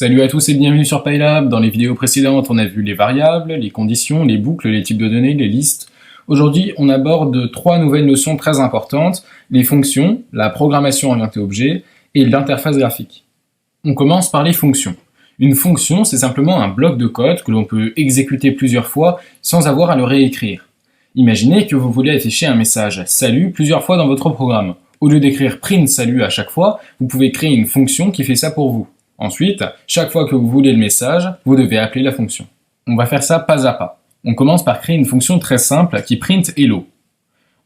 Salut à tous et bienvenue sur Pylab. Dans les vidéos précédentes, on a vu les variables, les conditions, les boucles, les types de données, les listes. Aujourd'hui, on aborde trois nouvelles notions très importantes, les fonctions, la programmation orientée objet et l'interface graphique. On commence par les fonctions. Une fonction, c'est simplement un bloc de code que l'on peut exécuter plusieurs fois sans avoir à le réécrire. Imaginez que vous voulez afficher un message « Salut » plusieurs fois dans votre programme. Au lieu d'écrire « print salut » à chaque fois, vous pouvez créer une fonction qui fait ça pour vous. Ensuite, chaque fois que vous voulez le message, vous devez appeler la fonction. On va faire ça pas à pas. On commence par créer une fonction très simple qui print hello.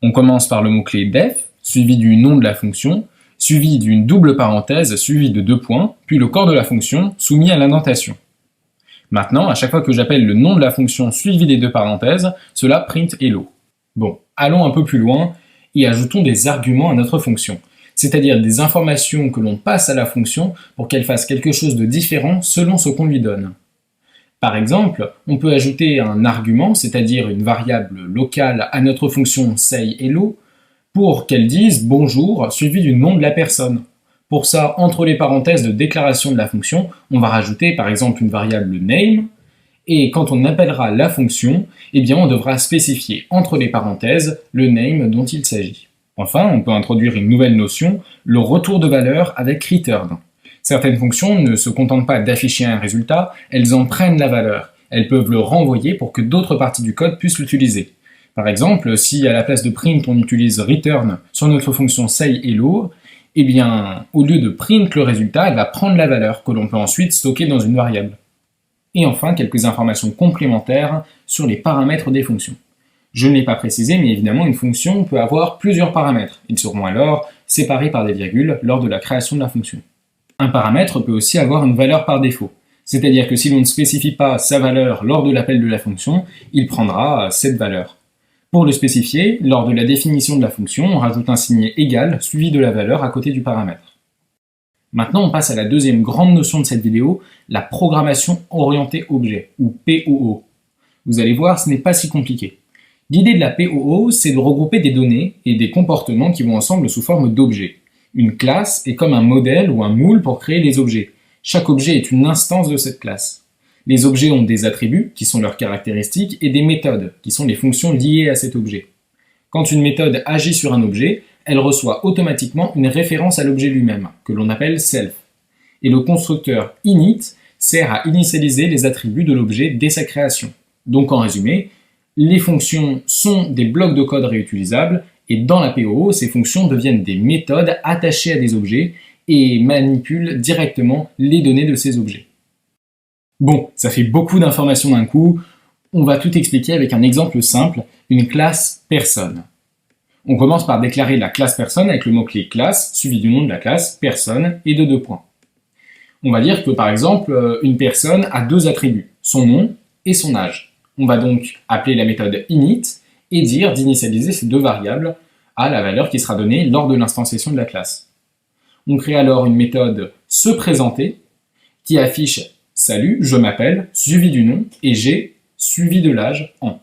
On commence par le mot-clé def, suivi du nom de la fonction, suivi d'une double parenthèse, suivi de 2 points, puis le corps de la fonction, soumis à l'indentation. Maintenant, à chaque fois que j'appelle le nom de la fonction suivi des 2 parenthèses, cela print hello. Bon, allons un peu plus loin et ajoutons des arguments à notre fonction, c'est-à-dire des informations que l'on passe à la fonction pour qu'elle fasse quelque chose de différent selon ce qu'on lui donne. Par exemple, on peut ajouter un argument, c'est-à-dire une variable locale à notre fonction sayHello, pour qu'elle dise bonjour suivi du nom de la personne. Pour ça, entre les parenthèses de déclaration de la fonction, on va rajouter par exemple une variable name, et quand on appellera la fonction, eh bien on devra spécifier entre les parenthèses le name dont il s'agit. Enfin, on peut introduire une nouvelle notion, le retour de valeur avec return. Certaines fonctions ne se contentent pas d'afficher un résultat, elles en prennent la valeur. Elles peuvent le renvoyer pour que d'autres parties du code puissent l'utiliser. Par exemple, si à la place de print on utilise return sur notre fonction sayHello, eh bien, au lieu de print le résultat, elle va prendre la valeur que l'on peut ensuite stocker dans une variable. Et enfin, quelques informations complémentaires sur les paramètres des fonctions. Je ne l'ai pas précisé, mais évidemment, une fonction peut avoir plusieurs paramètres. Ils seront alors séparés par des virgules lors de la création de la fonction. Un paramètre peut aussi avoir une valeur par défaut, c'est-à-dire que si l'on ne spécifie pas sa valeur lors de l'appel de la fonction, il prendra cette valeur. Pour le spécifier, lors de la définition de la fonction, on rajoute un signe égal suivi de la valeur à côté du paramètre. Maintenant, on passe à la deuxième grande notion de cette vidéo, la programmation orientée objet, ou POO. Vous allez voir, ce n'est pas si compliqué. L'idée de la POO, c'est de regrouper des données et des comportements qui vont ensemble sous forme d'objets. Une classe est comme un modèle ou un moule pour créer des objets. Chaque objet est une instance de cette classe. Les objets ont des attributs, qui sont leurs caractéristiques, et des méthodes, qui sont les fonctions liées à cet objet. Quand une méthode agit sur un objet, elle reçoit automatiquement une référence à l'objet lui-même, que l'on appelle self. Et le constructeur init sert à initialiser les attributs de l'objet dès sa création. Donc en résumé, les fonctions sont des blocs de code réutilisables, et dans la POO, ces fonctions deviennent des méthodes attachées à des objets et manipulent directement les données de ces objets. Bon, ça fait beaucoup d'informations d'un coup, on va tout expliquer avec un exemple simple, une classe personne. On commence par déclarer la classe personne avec le mot-clé classe, suivi du nom de la classe, personne, et de 2 points. On va dire que par exemple, une personne a 2 attributs, son nom et son âge. On va donc appeler la méthode init et dire d'initialiser ces 2 variables à la valeur qui sera donnée lors de l'instanciation de la classe. On crée alors une méthode sePrésenter qui affiche salut, je m'appelle, suivi du nom, et j'ai, suivi de l'âge, en.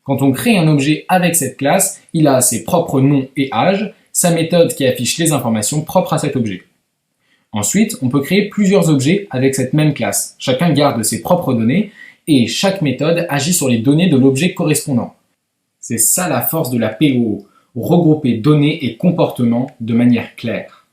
Quand on crée un objet avec cette classe, il a ses propres noms et âge, sa méthode qui affiche les informations propres à cet objet. Ensuite, on peut créer plusieurs objets avec cette même classe. Chacun garde ses propres données, et chaque méthode agit sur les données de l'objet correspondant. C'est ça la force de la POO, regrouper données et comportements de manière claire.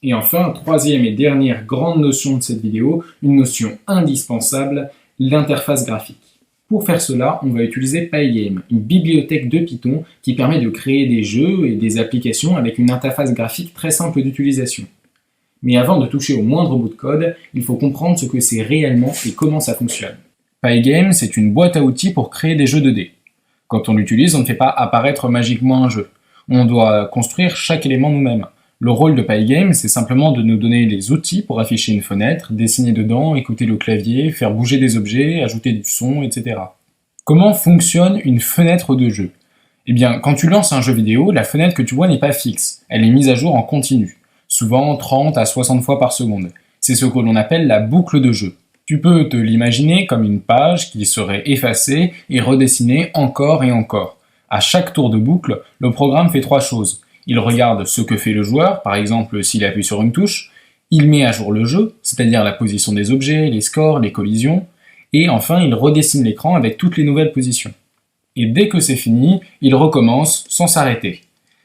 Et enfin, troisième et dernière grande notion de cette vidéo, une notion indispensable, l'interface graphique. Pour faire cela, on va utiliser Pygame, une bibliothèque de Python qui permet de créer des jeux et des applications avec une interface graphique très simple d'utilisation. Mais avant de toucher au moindre bout de code, il faut comprendre ce que c'est réellement et comment ça fonctionne. Pygame, c'est une boîte à outils pour créer des jeux 2D. Quand on l'utilise, on ne fait pas apparaître magiquement un jeu. On doit construire chaque élément nous-mêmes. Le rôle de Pygame, c'est simplement de nous donner les outils pour afficher une fenêtre, dessiner dedans, écouter le clavier, faire bouger des objets, ajouter du son, etc. Comment fonctionne une fenêtre de jeu? Eh bien, quand tu lances un jeu vidéo, la fenêtre que tu vois n'est pas fixe. Elle est mise à jour en continu, souvent 30 à 60 fois par seconde. C'est ce que l'on appelle la boucle de jeu. Tu peux te l'imaginer comme une page qui serait effacée et redessinée encore et encore. À chaque tour de boucle, le programme fait 3 choses. Il regarde ce que fait le joueur, par exemple s'il appuie sur une touche, Il met à jour le jeu, c'est-à-dire la position des objets, les scores, les collisions, et enfin il redessine l'écran avec toutes les nouvelles positions. Et dès que c'est fini, il recommence sans s'arrêter.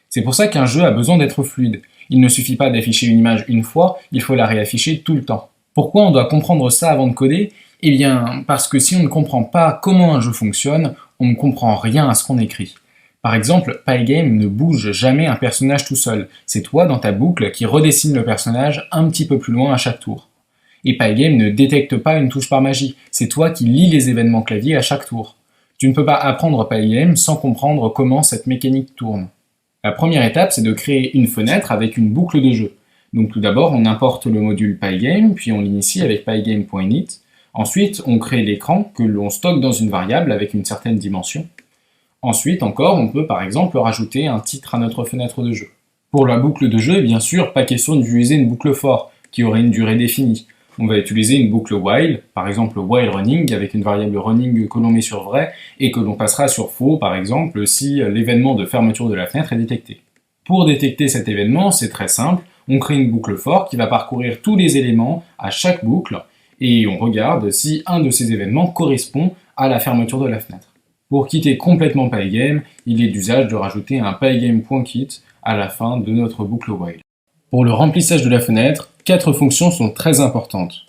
C'est pour ça qu'un jeu a besoin d'être fluide. Il ne suffit pas d'afficher une image une fois, il faut la réafficher tout le temps. Pourquoi on doit comprendre ça avant de coder? Eh bien, parce que si on ne comprend pas comment un jeu fonctionne, on ne comprend rien à ce qu'on écrit. Par exemple, Pygame ne bouge jamais un personnage tout seul. C'est toi, dans ta boucle, qui redessine le personnage un petit peu plus loin à chaque tour. Et Pygame ne détecte pas une touche par magie. C'est toi qui lis les événements clavier à chaque tour. Tu ne peux pas apprendre Pygame sans comprendre comment cette mécanique tourne. La première étape, c'est de créer une fenêtre avec une boucle de jeu. Donc tout d'abord, on importe le module Pygame, puis on l'initie avec pygame.init. Ensuite, on crée l'écran que l'on stocke dans une variable avec une certaine dimension. Ensuite encore, on peut par exemple rajouter un titre à notre fenêtre de jeu. Pour la boucle de jeu, bien sûr, pas question d'utiliser une boucle for, qui aurait une durée définie. On va utiliser une boucle while, par exemple while running, avec une variable running que l'on met sur vrai, et que l'on passera sur faux, par exemple, si l'événement de fermeture de la fenêtre est détecté. Pour détecter cet événement, c'est très simple, on crée une boucle for qui va parcourir tous les éléments à chaque boucle, et on regarde si un de ces événements correspond à la fermeture de la fenêtre. Pour quitter complètement Pygame, il est d'usage de rajouter un pygame.quit à la fin de notre boucle while. Pour le remplissage de la fenêtre, 4 fonctions sont très importantes.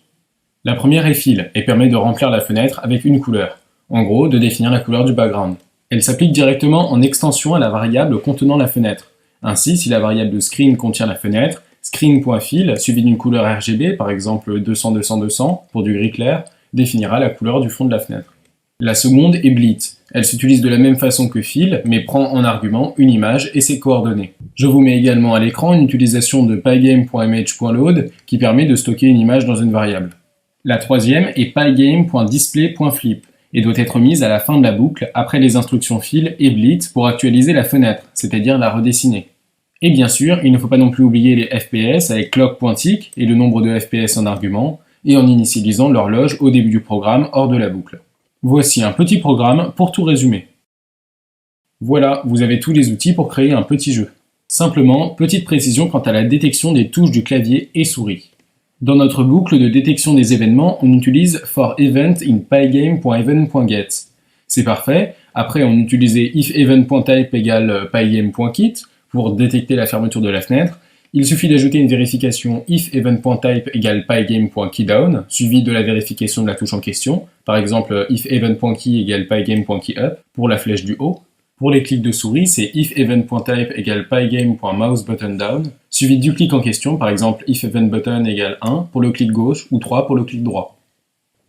La première est fill et permet de remplir la fenêtre avec une couleur, en gros de définir la couleur du background. Elle s'applique directement en extension à la variable contenant la fenêtre. Ainsi, si la variable screen contient la fenêtre, screen.fill suivi d'une couleur RGB, par exemple 200-200-200 pour du gris clair, définira la couleur du fond de la fenêtre. La seconde est bleed. Elle s'utilise de la même façon que fill, mais prend en argument une image et ses coordonnées. Je vous mets également à l'écran une utilisation de pygame.image.load qui permet de stocker une image dans une variable. La troisième est pygame.display.flip et doit être mise à la fin de la boucle après les instructions fill et bleed pour actualiser la fenêtre, c'est-à-dire la redessiner. Et bien sûr, il ne faut pas non plus oublier les FPS avec clock.tick et le nombre de FPS en argument, et en initialisant l'horloge au début du programme hors de la boucle. Voici un petit programme pour tout résumer. Voilà, vous avez tous les outils pour créer un petit jeu. Simplement, petite précision quant à la détection des touches du clavier et souris. Dans notre boucle de détection des événements, on utilise forEvent in pygame.event.get. C'est parfait, après on utilisait ifEvent.type égale pygame.quit pour détecter la fermeture de la fenêtre. Il suffit d'ajouter une vérification ifEvent.type égale pygame.keydown, suivie de la vérification de la touche en question, par exemple ifEvent.key égale pygame.keyup pour la flèche du haut. Pour les clics de souris, c'est ifEvent.type égale pygame.mousebuttondown, suivi du clic en question, par exemple ifEventButton égale 1 pour le clic gauche ou 3 pour le clic droit.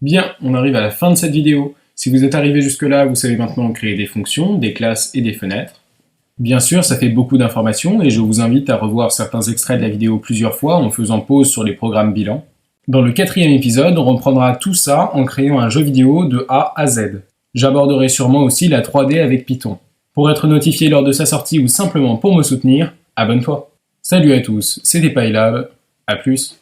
Bien, on arrive à la fin de cette vidéo. Si vous êtes arrivé jusque-là, vous savez maintenant créer des fonctions, des classes et des fenêtres. Bien sûr, ça fait beaucoup d'informations et je vous invite à revoir certains extraits de la vidéo plusieurs fois en faisant pause sur les programmes bilan. Dans le 4e épisode, on reprendra tout ça en créant un jeu vidéo de A à Z. J'aborderai sûrement aussi la 3D avec Python. Pour être notifié lors de sa sortie ou simplement pour me soutenir, abonne-toi. Salut à tous, c'était PyLab, à plus.